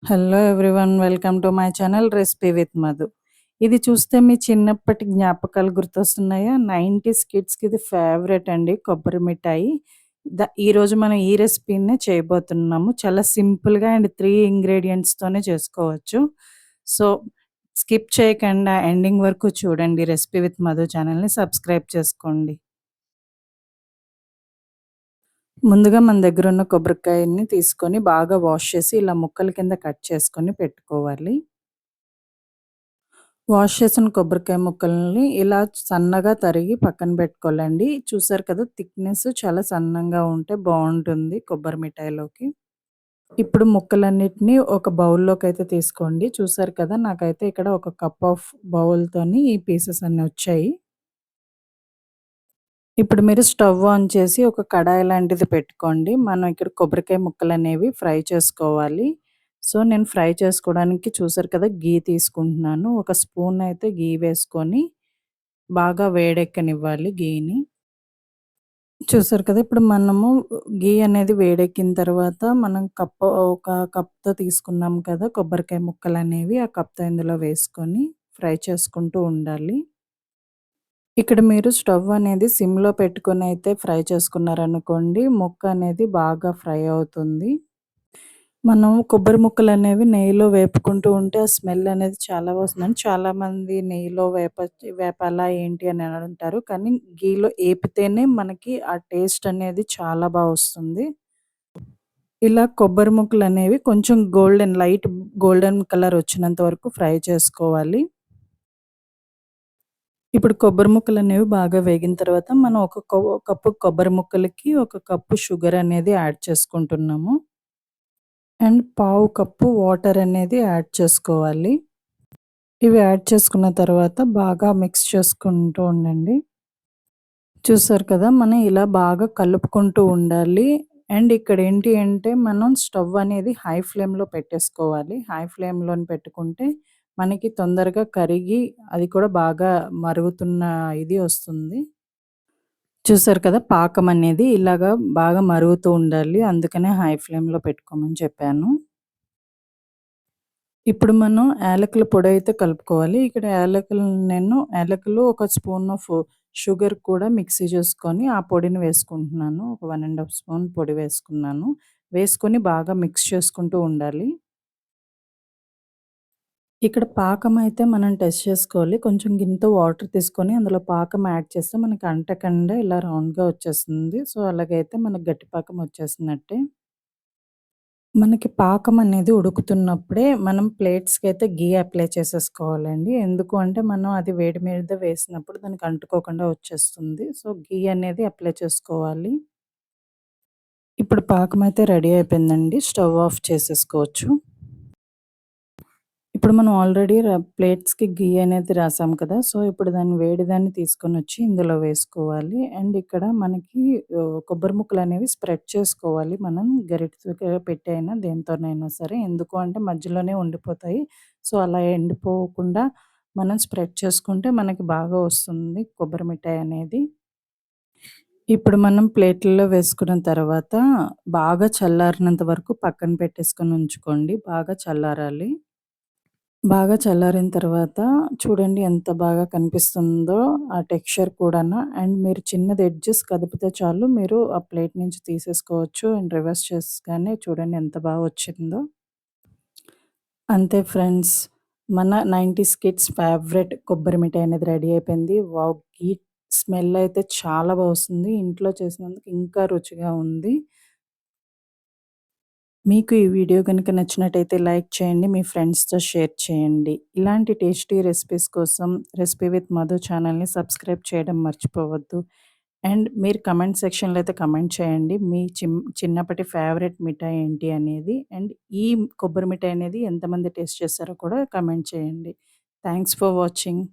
Hello everyone. Welcome to my channel recipe with Madhu. ఇది చూస్తే మీ చిన్నప్పటి జ్ఞాపకాలు గుర్తొస్తున్నాయా? 90స్ కిడ్స్‌కి ఇది ఫేవరెట్ అండి కొబ్బరి మిఠాయి. ఈరోజు మనం ఈ రెసిపీనే చేయబోతున్నాము. చాలా సింపుల్‌గా అండ్ 3 ఇంగ్రీడియెంట్స్‌తోనే చేసుకోవచ్చు. సో, స్కిప్ చేయకుండా ఎండింగ్ వరకు చూడండి. రెసిపీ విత్ మధు ఛానల్‌ని సబ్స్క్రైబ్ చేసుకోండి. ముందుగా మన దగ్గరున్న కొబ్బరికాయని తీసుకొని బాగా వాష్ చేసి ఇలా ముక్కల కింద కట్ చేసుకొని పెట్టుకోవాలి. వాష్ చేసిన కొబ్బరికాయ ముక్కల్ని ఇలా సన్నగా తరిగి పక్కన పెట్టుకోవాలండి. చూసారు కదా! థిక్‌నెస్ చాలా సన్నంగా ఉంటే బావుంటుంది కొబ్బరి మిఠాయిలోకి. ఇప్పుడు ముక్కలన్నిటిని ఒక బౌల్‌లోకైతే తీసుకోండి. చూసారు కదా! నాకైతే ఇక్కడ ఒక కప్ ఆఫ్ బౌల్‌తోని ఈ పీసెస్ అన్నీ వచ్చాయి. ఇప్పుడు మీరు స్టవ్ ఆన్ చేసి ఒక కడాయి లాంటిది పెట్టుకోండి. మనం ఇక్కడ కొబ్బరికాయ ముక్కలనేవి ఫ్రై చేసుకోవాలి. సో, నేను ఫ్రై చేసుకోవడానికి చూసారు కదా! ఘీ తీసుకుంటున్నాను. ఒక స్పూన్ అయితే ఘీ వేసుకొని బాగా వేడెక్కనివ్వాలి ఘీని. చూసారు కదా! ఇప్పుడు మనము ఘీ అనేది వేడెక్కిన తర్వాత మనం ఒక కప్‌తో తీసుకున్నాం కదా! కొబ్బరికాయ ముక్కలనేవి ఆ కప్‌తో ఇందులో వేసుకొని ఫ్రై చేసుకుంటూ ఉండాలి. ఇక్కడ మీరు స్టవ్ అనేది సిమ్‌లో పెట్టుకొనైతే ఫ్రై చేసుకున్నారనుకోండి, ముక్క అనేది బాగా ఫ్రై అవుతుంది. మనం కొబ్బరి ముక్కలనేవి నెయ్యిలో వేపుకుంటూ ఉంటే ఆ స్మెల్ అనేది చాలా వస్తుందండి. చాలామంది నెయ్యిలో వేపాలా ఏంటి అని అంటారు. కానీ ఘీలో ఏపితేనే మనకి ఆ టేస్ట్ అనేది చాలా వస్తుంది. ఇలా కొబ్బరి ముక్కలనేవి కొంచెం లైట్ గోల్డెన్ కలర్ వచ్చినంత వరకు ఫ్రై చేసుకోవాలి. ఇప్పుడు కొబ్బరి ముక్కలనేవి బాగా వేగిన తర్వాత మనం ఒక కప్పు కొబ్బరి ముక్కలకి ఒక కప్పు షుగర్ అనేది యాడ్ చేసుకుంటున్నాము. అండ్ పావు కప్పు వాటర్ అనేది యాడ్ చేసుకోవాలి. ఇవి యాడ్ చేసుకున్న తర్వాత బాగా మిక్స్ చేసుకుంటూ ఉండండి. చూసారు కదా! మనం ఇలా బాగా కలుపుకుంటూ ఉండాలి. అండ్ ఇక్కడ ఏంటి అంటే మనం స్టవ్ అనేది హై ఫ్లేమ్‌లో పెట్టేసుకోవాలి. హై ఫ్లేమ్‌లోని పెట్టుకుంటే మనకి తొందరగా కరిగి అది కూడా బాగా మరుగుతున్న ఇది వస్తుంది. చూసారు కదా! పాకం అనేది ఇలాగా బాగా మరుగుతూ ఉండాలి. అందుకనే హై ఫ్లేమ్‌లో పెట్టుకోమని చెప్పాను. ఇప్పుడు మనం యాలకుల పొడైతే కలుపుకోవాలి. ఇక్కడ యాలకులు ఒక స్పూన్ ఆఫ్ షుగర్ కూడా మిక్సీ చేసుకొని ఆ పొడిని వేసుకుంటున్నాను. ఒక 1 ½ స్పూన్ పొడి వేసుకున్నాను. వేసుకొని బాగా మిక్స్ చేసుకుంటూ ఉండాలి. ఇక్కడ పాకం అయితే మనం టెస్ట్ చేసుకోవాలి. కొంచెం గిన్నెతో వాటర్ తీసుకొని అందులో పాకం యాడ్ చేస్తే మనకి అంటకుండా ఇలా రౌండ్‌గా వచ్చేస్తుంది. సో, అలాగైతే మనకు గట్టి పాకం వచ్చేసినట్టే. మనకి పాకం అనేది ఉడుకుతున్నప్పుడే మనం ప్లేట్స్‌కైతే ఘీ అప్లై చేసేసుకోవాలండి. ఎందుకు అంటే మనం అది వేడి మీద వేసినప్పుడు దానికి అంటుకోకుండా వచ్చేస్తుంది. సో, ఘీ అనేది అప్లై చేసుకోవాలి. ఇప్పుడు పాకం అయితే రెడీ అయిపోయిందండి. స్టవ్ ఆఫ్ చేసేసుకోవచ్చు. ఇప్పుడు మనం ఆల్రెడీ ప్లేట్స్‌కి ఘీ అనేది రాసాం కదా! సో, ఇప్పుడు వేడిదాన్ని తీసుకొనొచ్చి ఇందులో వేసుకోవాలి. అండ్ ఇక్కడ మనకి కొబ్బరి ముక్కలనేవి స్ప్రెడ్ చేసుకోవాలి. మనం గరిటెతో పెట్టి అయినా దేనితోనైనా సరే. ఎందుకు అంటే మధ్యలోనే ఉండిపోతాయి. సో, అలా ఎండిపోకుండా మనం స్ప్రెడ్ చేసుకుంటే మనకి బాగా వస్తుంది కొబ్బరి మిఠాయి అనేది. ఇప్పుడు మనం ప్లేట్‌లలో వేసుకున్న తర్వాత బాగా చల్లారినంత వరకు పక్కన పెట్టేసుకొని ఉంచుకోండి. బాగా చల్లారాలి. బాగా చల్లారిన తర్వాత చూడండి ఎంత బాగా కనిపిస్తుందో ఆ టెక్స్చర్ కూడాను. అండ్ మీరు చిన్నది ఎడ్జెస్ కదిపితే చాలు మీరు ఆ ప్లేట్ నుంచి తీసేసుకోవచ్చు. అండ్ రివర్స్ చేసుగానే చూడండి ఎంత బాగా వచ్చిందో. అంతే ఫ్రెండ్స్. మన 90స్ కిడ్స్ ఫేవరెట్ కొబ్బరి మిఠాయి అనేది రెడీ అయిపోయింది. వావ్! ఈ స్మెల్ అయితే చాలా వస్తుంది. ఇంట్లో చేసినందుకు ఇంకా రుచిగా ఉంది. మీకు ఈ వీడియో గనుక నచ్చినట్టయితే లైక్ చేయండి. మీ ఫ్రెండ్స్‌తో షేర్ చేయండి. ఇలాంటి టేస్టీ రెసిపీస్ కోసం రెసిపీ విత్ మధు ఛానల్‌ని సబ్స్క్రైబ్ చేయడం మర్చిపోవద్దు. అండ్ మీరు కామెంట్ సెక్షన్‌లో అయితే కామెంట్ చేయండి. మీ చిన్నప్పటి ఫేవరెట్ మిఠాయి ఏంటి అనేది. అండ్ ఈ కొబ్బరి మిఠాయి అనేది ఎంతమంది టేస్ట్ చేసారో కూడా కామెంట్ చేయండి. Thanks for watching.